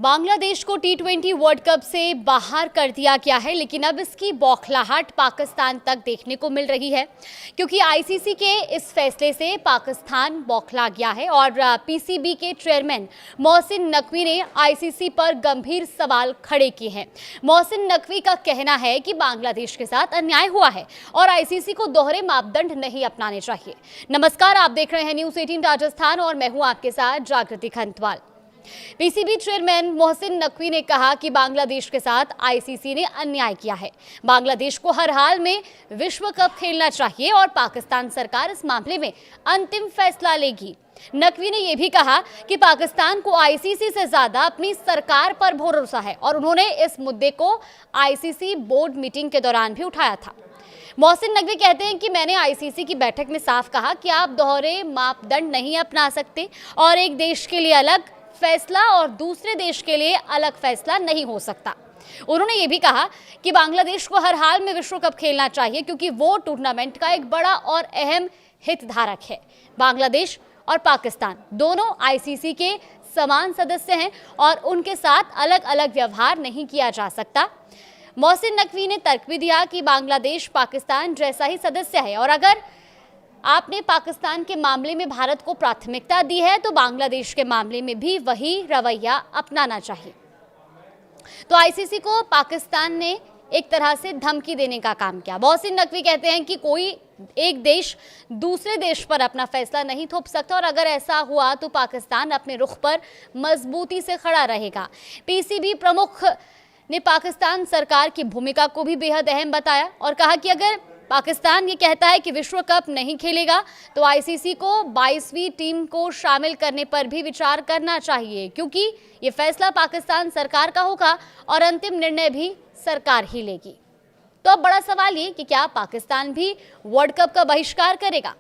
बांग्लादेश को टी20 world cup से बाहर कर दिया गया है, लेकिन अब इसकी बौखलाहट पाकिस्तान तक देखने को मिल रही है, क्योंकि आईसीसी के इस फैसले से पाकिस्तान बौखला गया है और पीसीबी के चेयरमैन मोहसिन नकवी ने आईसीसी पर गंभीर सवाल खड़े किए हैं। मोहसिन नकवी का कहना है कि बांग्लादेश के साथ अन्याय हुआ है और आईसीसी को दोहरे मापदंड नहीं अपनाने चाहिए। नमस्कार, आप देख रहे हैं न्यूज़ 18 राजस्थान और मैं हूं आपके साथ जागृति खंतवाल। पीसीबी चेयरमैन मोहसिन नकवी ने कहा कि बांग्लादेश के साथ आईसीसी ने अन्याय किया है। बांग्लादेश को हर हाल में विश्व कप खेलना चाहिए और पाकिस्तान सरकार इस मामले में अंतिम फैसला लेगी। नकवी ने यह भी कहा कि पाकिस्तान को आईसीसी से ज्यादा अपनी सरकार पर भरोसा है और उन्होंने इस मुद्दे को आईसीसी बोर्ड मीटिंग के दौरान भी उठाया था। मोहसिन नकवी कहते हैं कि मैंने आईसीसी की बैठक में साफ कहा कि आप दोहरे मापदंड नहीं अपना सकते और एक देश के लिए अलग फैसला और दूसरे देश के लिए अलग फैसला नहीं हो सकता। उन्होंने ये भी कहा कि बांग्लादेश को हर हाल में विश्व कप खेलना चाहिए, क्योंकि वो टूर्नामेंट का एक बड़ा और अहम हितधारक है। बांग्लादेश और पाकिस्तान दोनों आईसीसी के समान सदस्य हैं और उनके साथ अलग अलग व्यवहार नहीं किया जा सकता। मोहसिन नकवी ने तर्क भी दिया कि बांग्लादेश पाकिस्तान जैसा ही सदस्य है और अगर आपने पाकिस्तान के मामले में भारत को प्राथमिकता दी है तो बांग्लादेश के मामले में भी वही रवैया अपनाना चाहिए। तो आईसीसी को पाकिस्तान ने एक तरह से धमकी देने का काम किया। मोहसिन नकवी कहते हैं कि कोई एक देश दूसरे देश पर अपना फैसला नहीं थोप सकता और अगर ऐसा हुआ तो पाकिस्तान अपने रुख पर मजबूती से खड़ा रहेगा। पीसीबी प्रमुख ने पाकिस्तान सरकार की भूमिका को भी बेहद अहम बताया और कहा कि अगर पाकिस्तान ये कहता है कि विश्व कप नहीं खेलेगा तो आईसीसी को 22वीं टीम को शामिल करने पर भी विचार करना चाहिए, क्योंकि ये फैसला पाकिस्तान सरकार का होगा और अंतिम निर्णय भी सरकार ही लेगी। तो अब बड़ा सवाल ये कि क्या पाकिस्तान भी वर्ल्ड कप का बहिष्कार करेगा?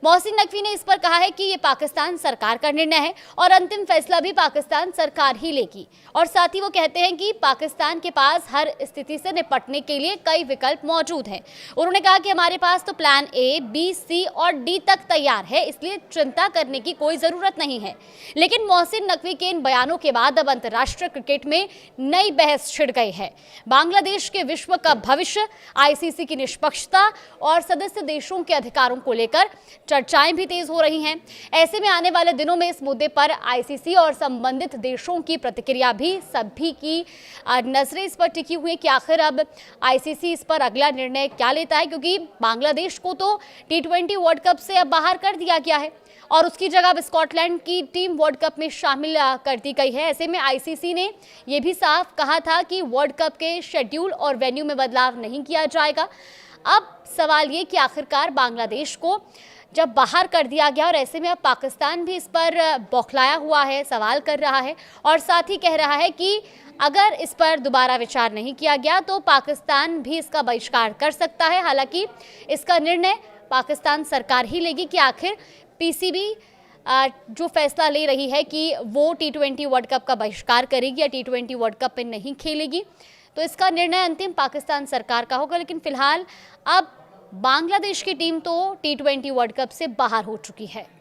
मोहसिन नकवी ने इस पर कहा है कि ये पाकिस्तान सरकार का निर्णय है और अंतिम फैसला भी पाकिस्तान सरकार ही लेगी। और साथ ही वो कहते हैं कि पाकिस्तान के पास हर स्थिति से निपटने के लिए कई विकल्प मौजूद हैं। उन्होंने कहा कि हमारे पास तो प्लान ए, बी, सी और डी तक तैयार है, इसलिए चिंता करने की कोई ज़रूरत नहीं है। लेकिन मोहसिन नकवी के इन बयानों के बाद अब अंतर्राष्ट्रीय क्रिकेट में नई बहस छिड़ गई है। बांग्लादेश के विश्व का भविष्य, आईसीसी की निष्पक्षता और सदस्य देशों के अधिकारों को लेकर चर्चाएं भी तेज हो रही हैं। ऐसे में आने वाले दिनों में इस मुद्दे पर आईसीसी और संबंधित देशों की प्रतिक्रिया भी सभी की नजरें इस पर टिकी हुई है कि आखिर अब आईसीसी इस पर अगला निर्णय क्या लेता है, क्योंकि बांग्लादेश को तो टी20 वर्ल्ड कप से अब बाहर कर दिया गया है और उसकी जगह अब स्कॉटलैंड की टीम वर्ल्ड कप में शामिल कर दी गई है। ऐसे में आईसीसी ने यह भी साफ कहा था कि वर्ल्ड कप के शेड्यूल और वेन्यू में बदलाव नहीं किया जाएगा। अब सवाल ये कि आखिरकार बांग्लादेश को जब बाहर कर दिया गया और ऐसे में अब पाकिस्तान भी इस पर बौखलाया हुआ है, सवाल कर रहा है और साथ ही कह रहा है कि अगर इस पर दोबारा विचार नहीं किया गया तो पाकिस्तान भी इसका बहिष्कार कर सकता है। हालांकि इसका निर्णय पाकिस्तान सरकार ही लेगी कि आखिर पीसीबी जो फैसला ले रही है कि वो टी20 वर्ल्ड कप का बहिष्कार करेगी या टी20 वर्ल्ड कप में नहीं खेलेगी, तो इसका निर्णय अंतिम पाकिस्तान सरकार का होगा। लेकिन फिलहाल अब बांग्लादेश की टीम तो टी20 वर्ल्ड कप से बाहर हो चुकी है।